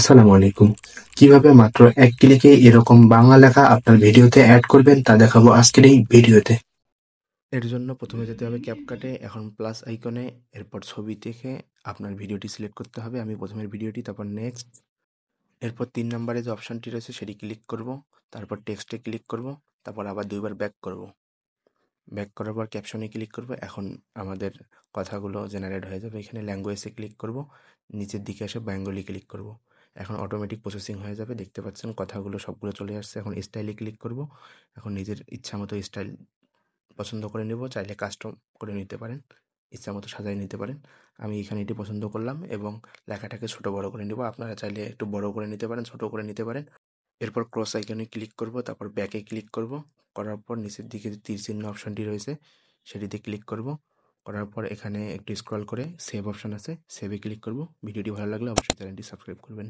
আসসালামু আলাইকুম। কিভাবে মাত্র ১ ক্লিকে এরকম বাংলা লেখা আপনার ভিডিওতে এড করবেন তা দেখাবো আজকের এই ভিডিওতে। এর জন্য প্রথমে যেতে হবে ক্যাপকাটে, এখন প্লাস আইকনে, এরপর ছবি থেকে আপনার ভিডিওটি সিলেক্ট করতে হবে। আমি প্রথমের ভিডিওটি, তারপর নেক্সট, এরপর ৩ নম্বরে যে অপশনটি রয়েছে সেটি ক্লিক করব, তারপর টেক্সটে ক্লিক করব, তারপর আবার ২ বার ব্যাক করব। ব্যাক করার পর ক্যাপশনে ক্লিক করব। এখন আমাদের কথাগুলো জেনারেট হয়ে যাবে। এখানে ল্যাঙ্গুয়েজে ক্লিক করব, নিচের দিকে এসে বেঙ্গলি ক্লিক করব। এখন অটোমেটিক প্রসেসিং হয়ে যাবে, দেখতে পাচ্ছেন কথাগুলো সবগুলো চলে আসছে। এখন স্টাইলে ক্লিক করব। এখন নিজের ইচ্ছা মতো স্টাইল পছন্দ করে নেব, চাইলে কাস্টম করে নিতে পারেন, ইচ্ছা মতো সাজিয়ে নিতে পারেন। আমি এখানে এটি পছন্দ করলাম এবং লেখাটাকে ছোট বড় করে নেব। আপনারা চাইলে একটু বড় করে নিতে পারেন, ছোট করে নিতে পারেন। এরপর ক্রস আইকনে ক্লিক করব, তারপর ব্যাকে ক্লিক করব। করার পর নিচের দিকে যে তীর চিহ্ন অপশনটি রয়েছে সেটিতে ক্লিক করব। করার পর এখানে একটু স্ক্রল করে সেভ অপশন আছে, সেভে ক্লিক করব। ভিডিওটি ভালো লাগলে অবশ্যই চ্যানেলটি সাবস্ক্রাইব করবেন।